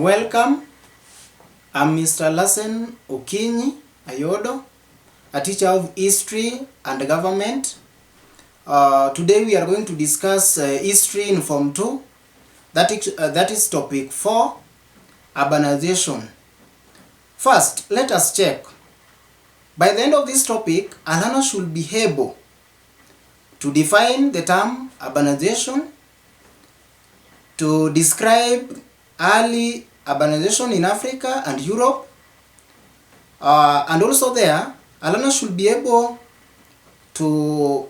Welcome. I'm Mr. LASEN AYODO, a teacher of history and government. Today we are going to discuss history in Form 2. That is topic 4, urbanization. First, let us check. By the end of this topic, a learner should be able to define the term urbanization, to describe early urbanization in Africa and Europe, and also there, a learner should be able to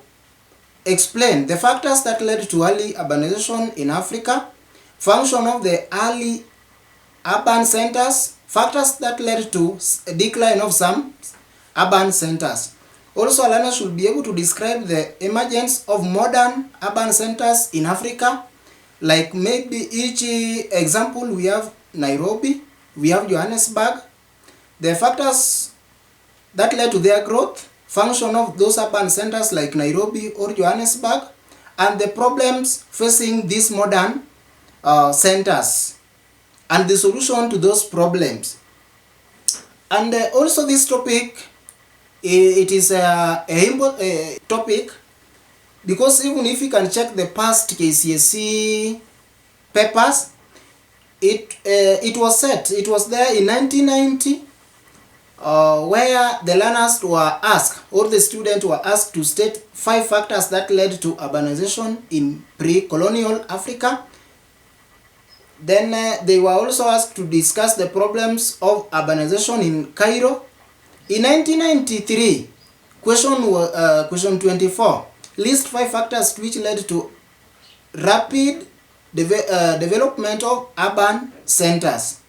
explain the factors that led to early urbanization in Africa, function of the early urban centers, factors that led to decline of some urban centers. Also, a learner should be able to describe the emergence of modern urban centers in Africa. Like maybe each example, we have Nairobi, we have Johannesburg, the factors that led to their growth, function of those urban centers like Nairobi or Johannesburg, and the problems facing these modern centers and the solution to those problems. And also this topic, it is a topic because even if you can check the past KCSE papers, it was there in 1990 where the learners were asked, or the students were asked, to state 5 factors that led to urbanization in pre-colonial Africa. Then they were also asked to discuss the problems of urbanization in Cairo. In 1993, question 24, list 5 factors which led to rapid development of urban centers.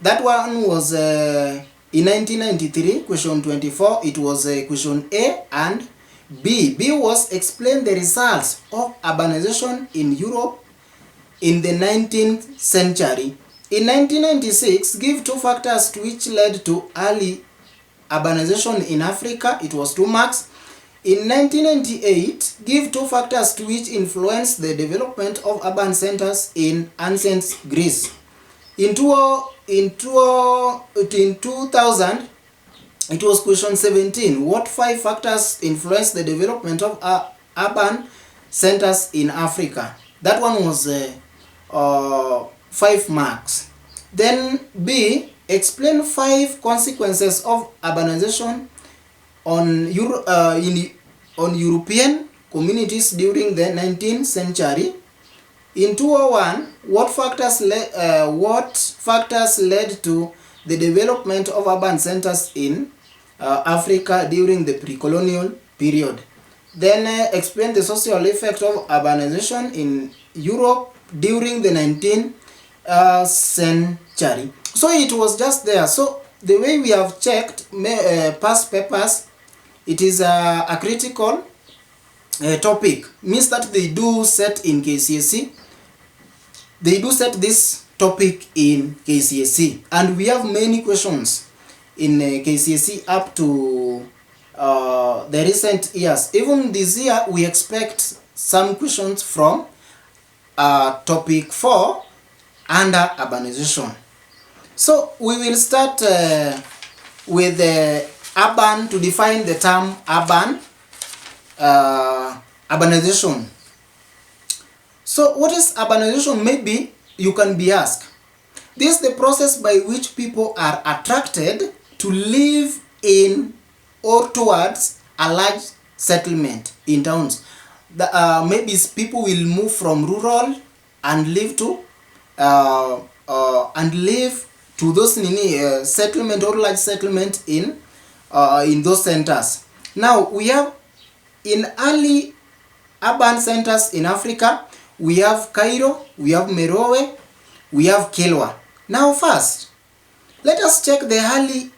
That one was in 1993, question 24, it was question A and B. B was explain the results of urbanization in Europe in the 19th century. In 1996, give 2 factors which led to early urbanization in Africa. It was 2 marks. In 1998, give 2 factors which influenced the development of urban centers in ancient Greece. In 2000, it was question 17. What 5 factors influenced the development of urban centers in Africa? That one was 5 marks. Then B, explain 5 consequences of urbanization on European communities during the 19th century. In 201, what factors led to the development of urban centers in Africa during the pre-colonial period? Then explain the social effect of urbanization in Europe during the 19th century. So it was just there. So the way we have checked past papers, it is a critical topic. Means that they do set in KCSE. They do set this topic in KCSE. And we have many questions in KCSE up to the recent years. Even this year, we expect some questions from topic 4 under urbanization. So we will start with urban, to define the term urbanization. So what is urbanization? Maybe you can be asked. This is the process by which people are attracted to live in or towards a large settlement in towns. Maybe people will move from rural and live to those settlement or large settlement in those centers. Now we have in early urban centers in Africa, we have Cairo, we have Merowe, we have Kilwa. Now first, let us check the early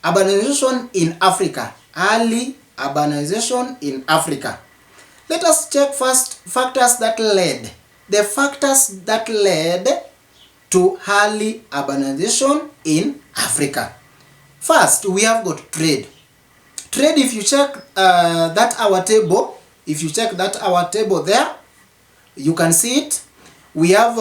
urbanization in Africa. Early urbanization in Africa. Let us check first factors that led. The factors that led to early urbanization in Africa. First, we have got trade. Trade, if you check our table there, you can see it. we have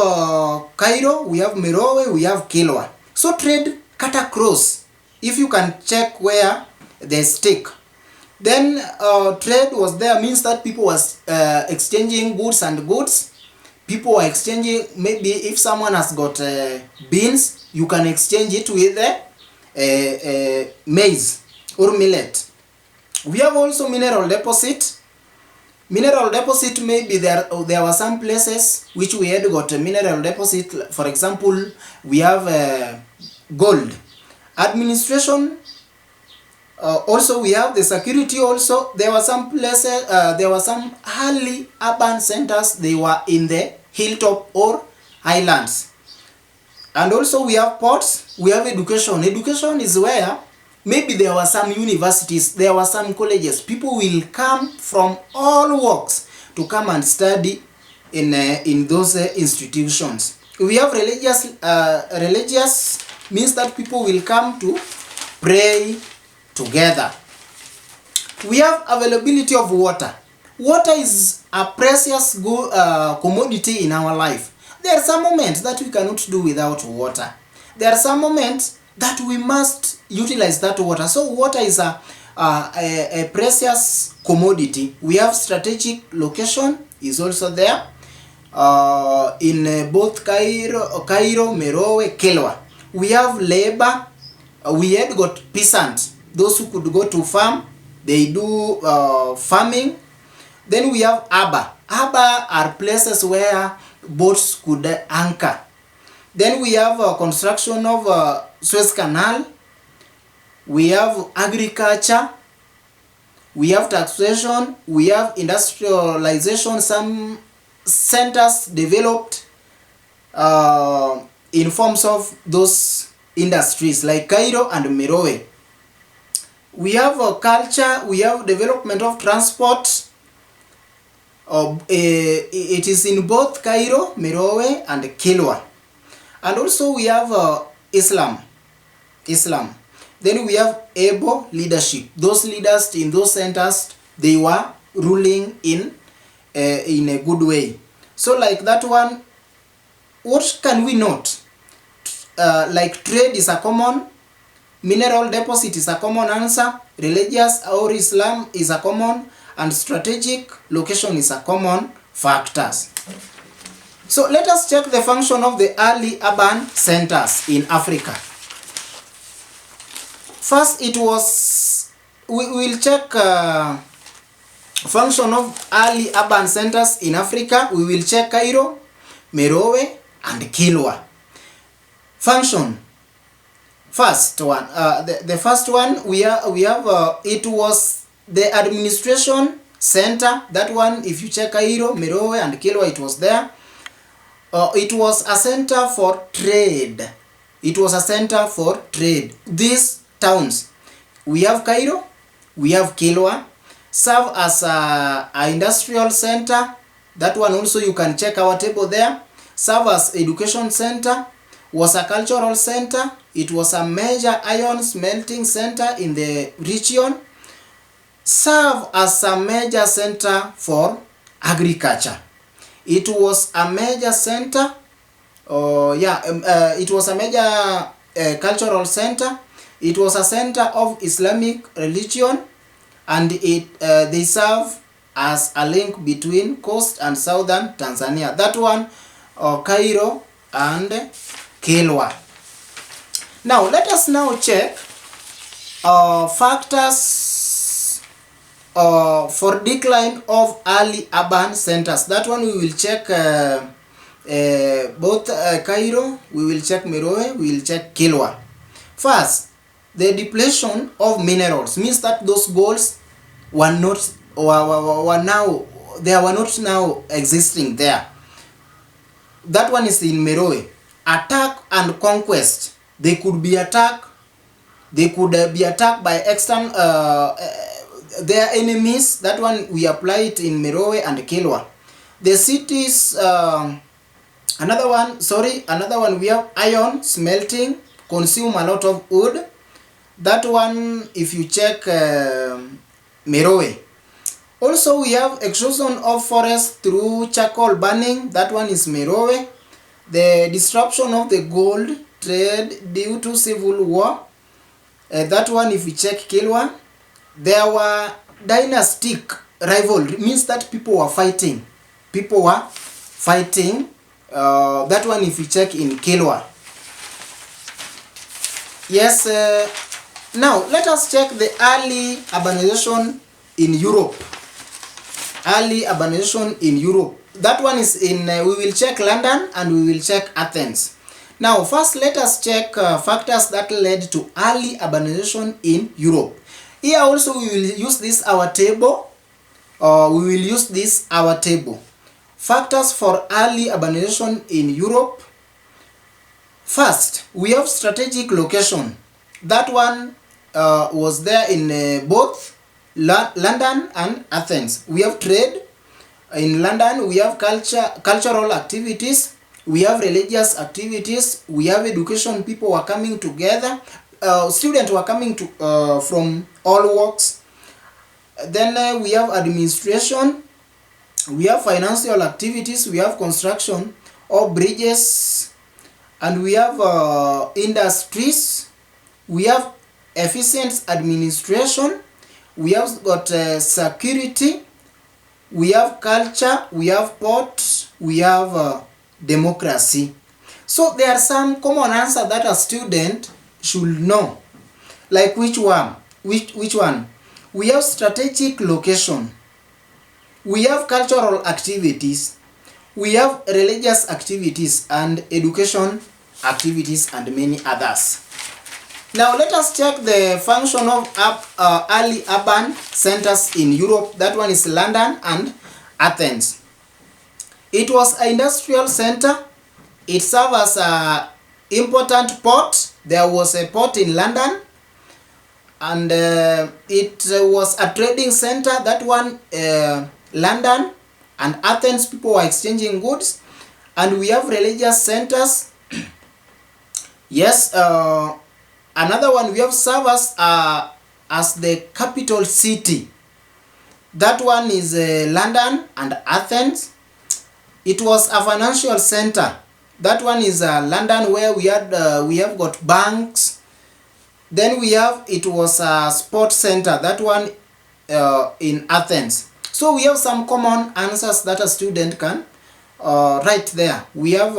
Cairo, we have Merowe, we have Kilwa. So trade cut across, if you can check where they stick. Then trade was there, means that people was exchanging goods and goods. People were exchanging, maybe if someone has got beans, you can exchange it with maize or millet. We have also mineral deposit. Mineral deposit, maybe there were some places which we had got a mineral deposit. For example, we have gold. Administration, also we have the security. Also there were some places, there were some early urban centers, they were in the hilltop or highlands. And also we have ports, we have education. Education is where maybe there were some universities, there were some colleges. People will come from all walks to come and study in those institutions. We have religious, religious means that people will come to pray together. We have availability of water. Water is a precious commodity in our life. There are some moments that we cannot do without water. There are some moments that we must utilize that water. So water is a precious commodity. We have strategic location is also there in both Cairo, Merowe, Kilwa. We have labor. We had got peasants, those who could go to farm, they do farming. Then we have harbor. Harbor are places where boats could anchor. Then we have construction of Suez Canal. We have agriculture. We have taxation. We have industrialization. Some centers developed in forms of those industries like Cairo and Merowe. We have culture. We have development of transport. It is in both Cairo, Merowe and Kilwa. And also we have Islam. Then we have able leadership. Those leaders in those centers, they were ruling in a good way. So like that one, what can we note? Like trade is a common, mineral deposit is a common answer, religious or Islam is a common, and strategic location is a common factors. So let us check the function of the early urban centers in Africa. First, we will check function of early urban centers in Africa. We will check Cairo, Merowe, and Kilwa. Function. First one, the first one we have it was the administration center. That one, if you check Cairo, Merowe, and Kilwa, it was there. It was a center for trade. It was a center for trade. These towns, we have Cairo, we have Kilwa, serve as a industrial center. That one also you can check our table there. Serve as education center, was a cultural center. It was a major iron smelting center in the region. Serve as a major center for agriculture. It was a major center, it was a major cultural center. It was a center of Islamic religion, and they serve as a link between coast and southern Tanzania. That one, Cairo and Kilwa. Now let us now check factors for decline of early urban centers. That one we will check both Cairo, we will check Merowe, we will check Kilwa. First, the depletion of minerals means that those goals were not now existing there. That one is in Merowe. Attack and conquest. They could be attacked. They could be attacked by external their enemies. That one we apply it in Merowe and Kilwa. The cities, another one we have iron smelting, consume a lot of wood. That one, if you check Merowe. Also we have exhaustion of forest through charcoal burning. That one is Merowe. the disruption of the gold trade due to civil war. That one, if we check Kilwa, there were dynastic rivalry, means that people were fighting. That one, if we check in Kilwa. Yes, now let us check the early urbanization in Europe. Early urbanization in Europe. That one is in, we will check London and we will check Athens. Now first let us check factors that led to early urbanization in Europe. Here also we will use this our table. Factors for early urbanization in Europe. First, we have strategic location. That one was there in both London and Athens. We have trade. In London, we have cultural activities. We have religious activities. We have education. People were coming together. Students were coming to from all walks. Then we have administration. We have financial activities. We have construction of bridges. And we have industries. We have efficient administration. We have got security. We have culture. We have port. We have democracy. So there are some common answers that a student should know. Like which one? Which one? We have strategic location. We have cultural activities. We have religious activities and education activities and many others. Now let us check the function of early urban centers in Europe. That one is London and Athens. It was an industrial center. It served as an important port. There was a port in London, and it was a trading center. That one, London and Athens, people were exchanging goods. And we have religious centers. Yes, another one, we have served as the capital city. That one is London and Athens. It was a financial center. That one is London, where we have got banks. Then it was a sports center. That one in Athens. So we have some common answers that a student can write there. We have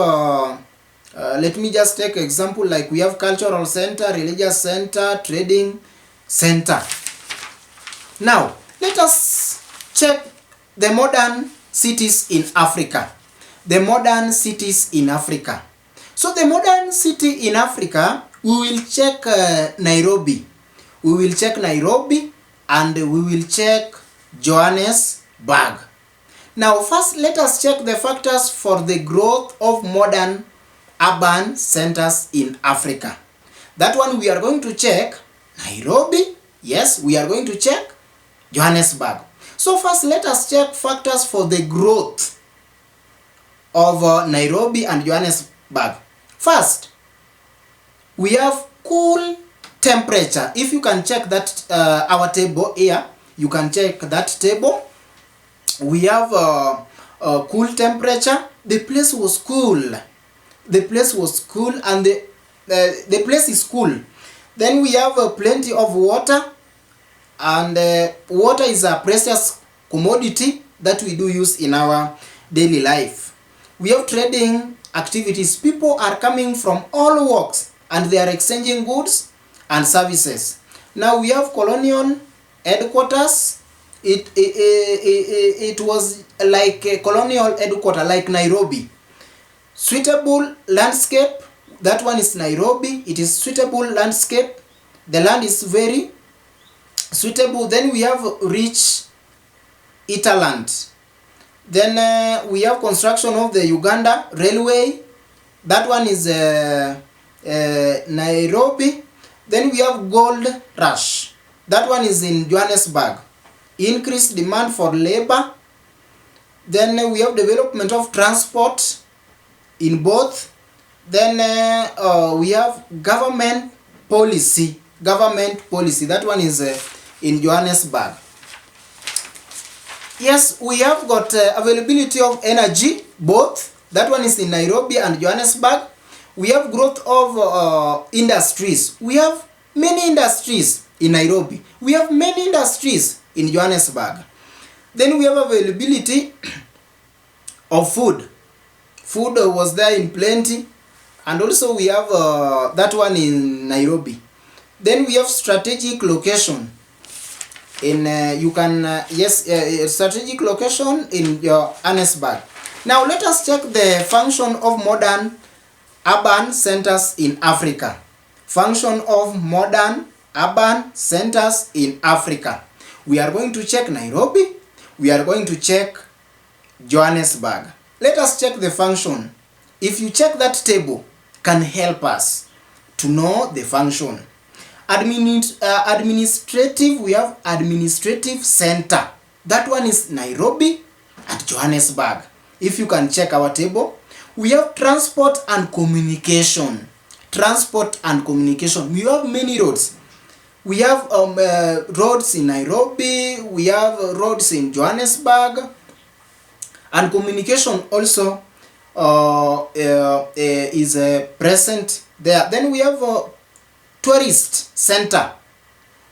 let me just take example, like we have cultural center, religious center, trading center. Now let us check the modern cities in Africa. The modern cities in Africa. So the modern city in Africa, we will check Nairobi. We will check Nairobi and we will check Johannesburg. Now first let us check the factors for the growth of modern urban centers in Africa. That one we are going to check Nairobi. Yes, we are going to check Johannesburg. So first let us check factors for the growth of Nairobi and Johannesburg. First, we have cool temperature. If you can check that our table here, you can check that table. We have cool temperature. The place was cool. The place was cool, and the place is cool. Then we have plenty of water, and water is a precious commodity that we do use in our daily life. We have trading activities. People are coming from all walks and they are exchanging goods and services. Now we have colonial headquarters. It was like a colonial headquarters, like Nairobi. Suitable landscape. That one is Nairobi. It is suitable landscape. The land is very suitable. Then we have rich hinterland. Then we have construction of the Uganda railway. That one is Nairobi. Then we have gold rush. That one is in Johannesburg. Increased demand for labor. Then we have development of transport in both. Then we have government policy. That one is in Johannesburg. Yes, we have got availability of energy, both That one is in Nairobi and Johannesburg. We have growth of industries. We have many industries in Nairobi. We have many industries in Johannesburg. Then we have availability of food. Food was there in plenty, and also we have that one in Nairobi. Then we have strategic location. In strategic location in Johannesburg. Now let us check the function of modern urban centers in Africa. Function of modern urban centers in Africa. We are going to check Nairobi. We are going to check Johannesburg. Let us check the function. If you check that table, can help us to know the function. Administrative, we have administrative center. That one is Nairobi and Johannesburg. If you can check our table. We have transport and communication. Transport and communication. We have many roads. We have roads in Nairobi. We have roads in Johannesburg. And communication also is present there. Then we have tourist center.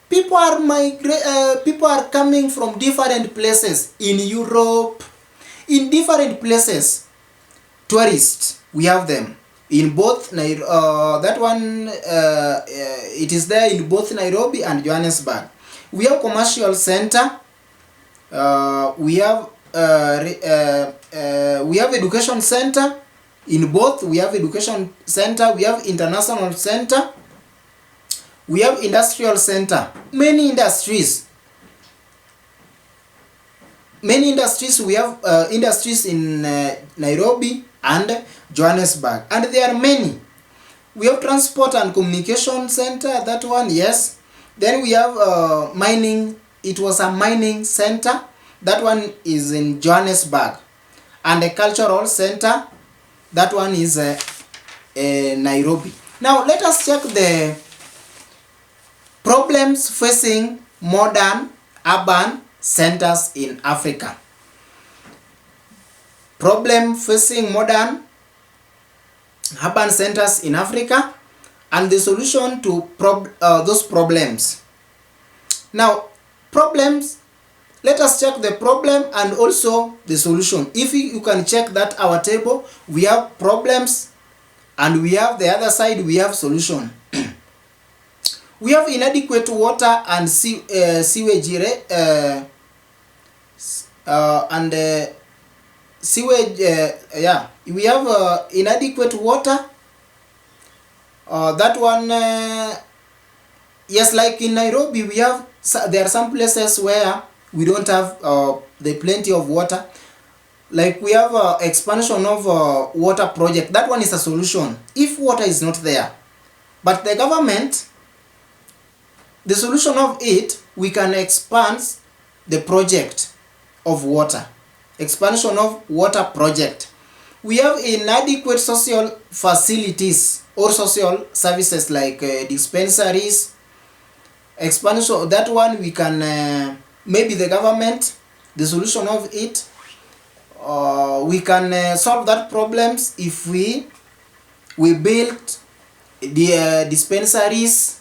People are coming from different places in Europe, in different places. Tourists, we have them in both that one it is there in both Nairobi and Johannesburg. We have commercial center. We have education center. In both we have education center. We have international center. We have industrial center. Many industries. We have industries in Nairobi and Johannesburg, and there are many. We have transport and communication center. That one, yes. Then we have mining. It was a mining center. That one is in Johannesburg, and a cultural center. That one is Nairobi. Now let us check the problems facing modern urban centers in Africa. Problem facing modern urban centers in Africa and the solution to those problems. Now, problems, let us check the problem and also the solution. If you can check that our table, we have problems and we have the other side, we have solution. We have inadequate water and sewage sewage. We have inadequate water. That one, yes, like in Nairobi, we have there are some places where we don't have the plenty of water. Like we have expansion of water project. That one is a solution if water is not there. But the government, the solution of it, we can expand the project of water. Expansion of water project. We have inadequate social facilities or social services like dispensaries. Expansion, that one we can, maybe the government, the solution of it, we can solve that problems if we build the dispensaries.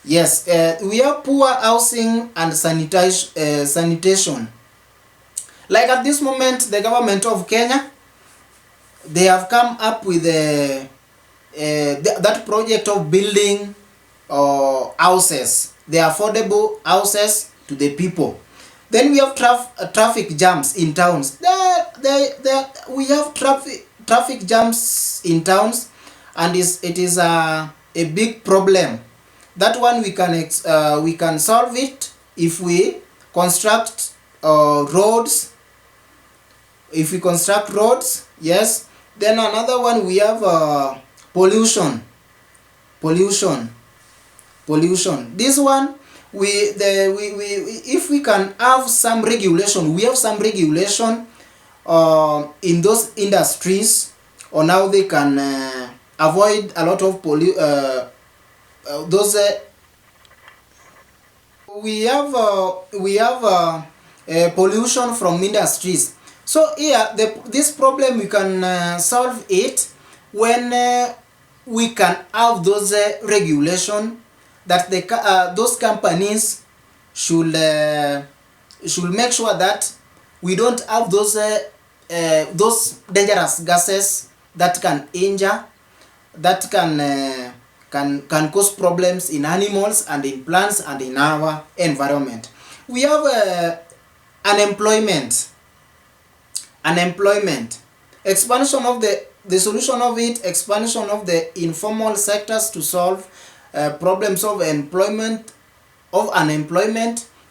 Yes, we have poor housing and sanitation. Like at this moment, the government of Kenya, they have come up with that project of building houses, the affordable houses to the people. Then we have traffic jams in towns. We have traffic jams in towns, and it is a big problem. That one we can solve it if we construct roads. If we construct roads, yes. Then another one we have pollution. This one if we can have some regulation, we have some regulation in those industries on how they can avoid a lot of those. We have pollution from industries. So here, this problem we can solve it when we can have those regulation that those companies should make sure that we don't have those dangerous gases that can injure, that can cause problems in animals and in plants and in our environment. We have unemployment, expansion of the solution of it, expansion of the informal sectors to solve problems of unemployment.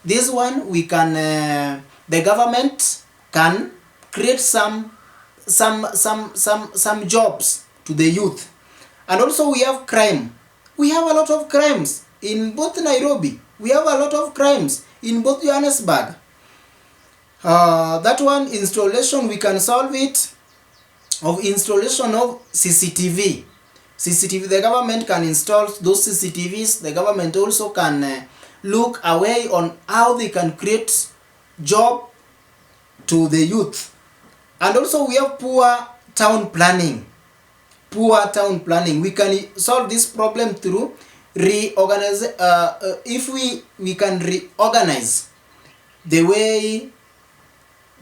This one we can the government can create some jobs to the youth. And also we have crime. We have a lot of crimes in both Nairobi. We have a lot of crimes in both Johannesburg. That one, installation, we can solve it, of installation of CCTV. The government can install those CCTVs. The government also can look away on how they can create job to the youth. And also we have poor town planning. We can solve this problem through reorganize. If we can reorganize the way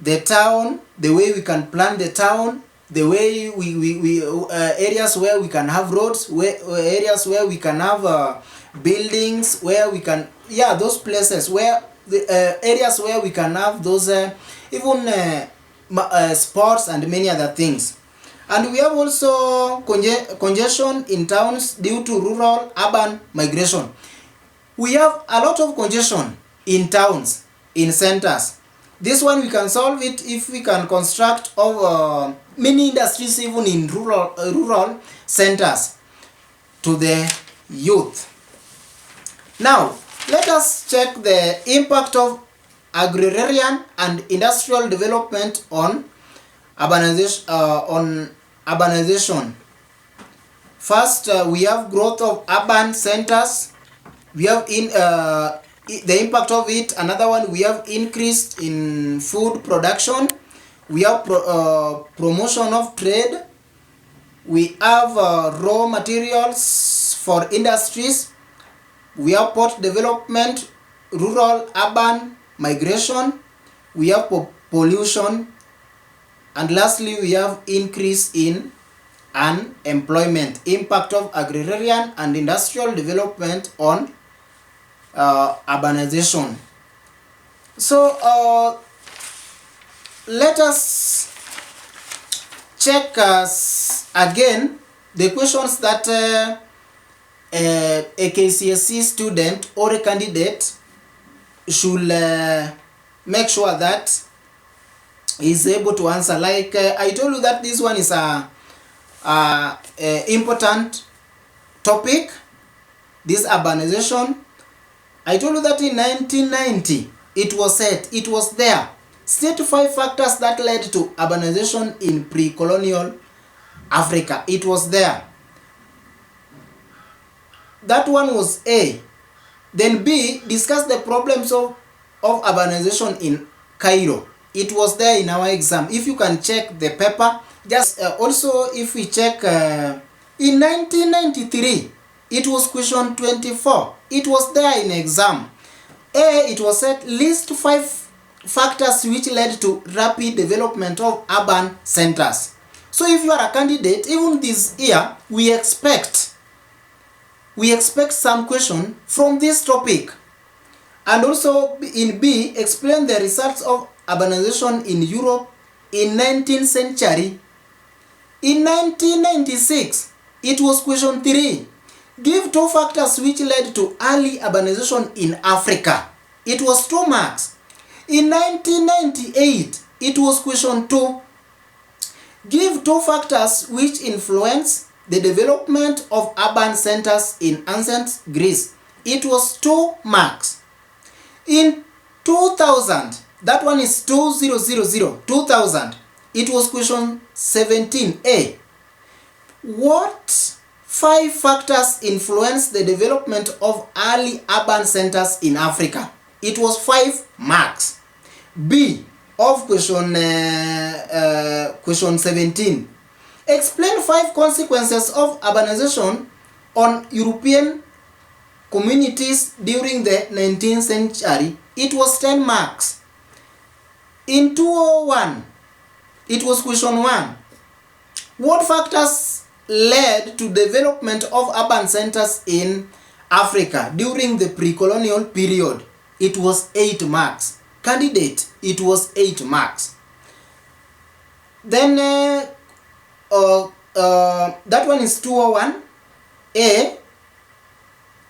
the town, the way we can plan the town, the way we areas where we can have roads, areas where we can have buildings, where we can, those places where the areas where we can have those even sports and many other things. And we have also congestion in towns due to rural-urban migration. We have a lot of congestion in towns, in centers. This one we can solve it if we can construct of many industries even in rural centers to the youth. Now, let us check the impact of agrarian and industrial development on urbanization. First, we have growth of urban centers. We have the impact of it. Another one, we have increase in food production. We have promotion of trade. We have raw materials for industries. We have port development, rural-urban migration. We have pollution. And lastly, we have increase in unemployment. Impact of agrarian and industrial development on urbanization. So let us check again the questions that a KCSE student or a candidate should make sure that is able to answer. Like I told you that this one is a important topic, this urbanization. I told you that in 1990 it was said, it was there. State 5 factors that led to urbanization in pre-colonial Africa. It was there. That one was A. Then B, discuss the problems of urbanization in Cairo. It was there in our exam. If you can check the paper, just also if we check in 1993, it was question 24. It was there in exam. A, it was said list 5 factors which led to rapid development of urban centers. So if you are a candidate, even this year, we expect some question from this topic. And also in B, explain the results of urbanization in Europe in 19th century. In 1996, it was question 3. Give 2 factors which led to early urbanization in Africa. It was 2 marks. In 1998, it was question 2. Give 2 factors which influence the development of urban centers in ancient Greece. It was 2 marks. In 2000, that one is 2000, it was question 17A. What 5 factors influence the development of early urban centers in Africa? It was 5 marks. B, of question 17. Explain 5 consequences of urbanization on European communities during the 19th century. It was 10 marks. In 201, it was question 1. What factors led to development of urban centers in Africa during the pre-colonial period? It was 8 marks. Candidate, it was 8 marks. Then that one is 201 A.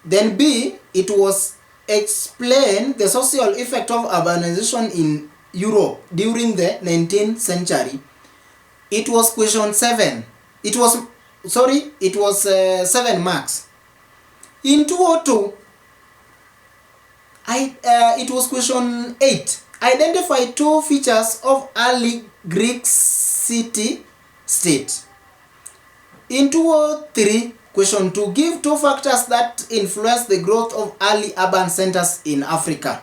Then B, it was explain the social effect of urbanization in Europe during the 19th century. It was question 7. It was 7 marks. In 202, it was question 8. Identify 2 features of early Greek city-state. In 203, question 2, give 2 factors that influence the growth of early urban centers in Africa.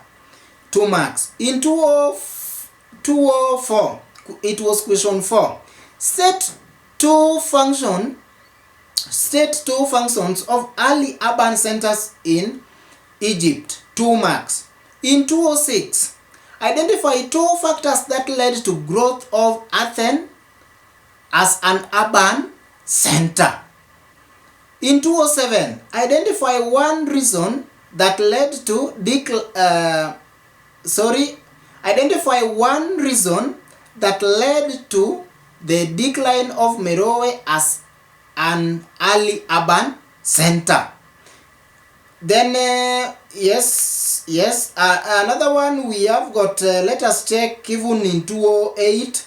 2 marks. In 204, it was question 4. State two functions of early urban centers in Egypt. 2 marks. In 206, identify 2 factors that led to growth of Athens as an urban center. In 207, identify 1 reason that led to the decline of Meroe as an early urban center. Then another one we have got, let us check even in 208.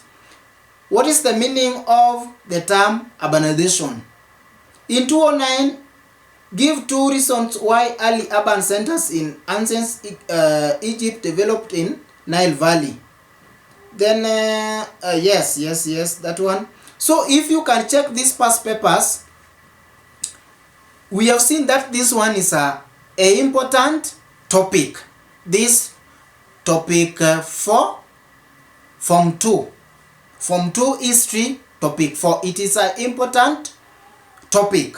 What is the meaning of the term urbanization? In 209, give 2 reasons why early urban centers in ancient Egypt developed in Nile Valley. Then that one. So if you can check these past papers, we have seen that this one is a important topic. This topic 4 Form 2 history topic 4. It is an important topic.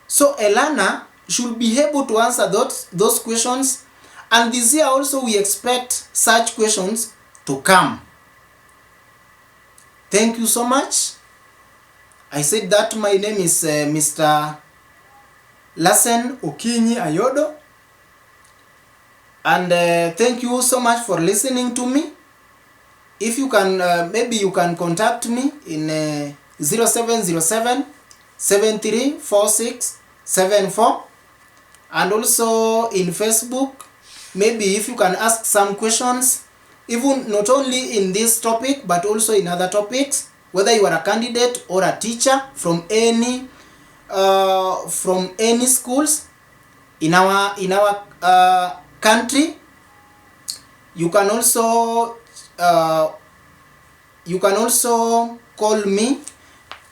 So a learner should be able to answer those questions, and this year also we expect such questions to come. Thank you so much. I said that my name is Mr. LASEN Okinyi Ayodo, and thank you so much for listening to me. If you can, maybe you can contact me in 0707 734674, and also in Facebook. Maybe if you can ask some questions, even not only in this topic but also in other topics, whether you are a candidate or a teacher from any schools in our country. You can also call me.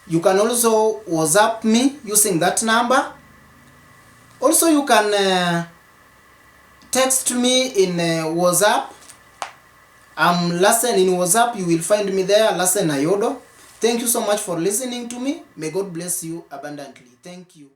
You can also WhatsApp me using that number. Also you can text me in WhatsApp. I'm LASEN in WhatsApp. You will find me there, LASEN Ayodo. Thank you so much for listening to me. May God bless you abundantly. Thank you.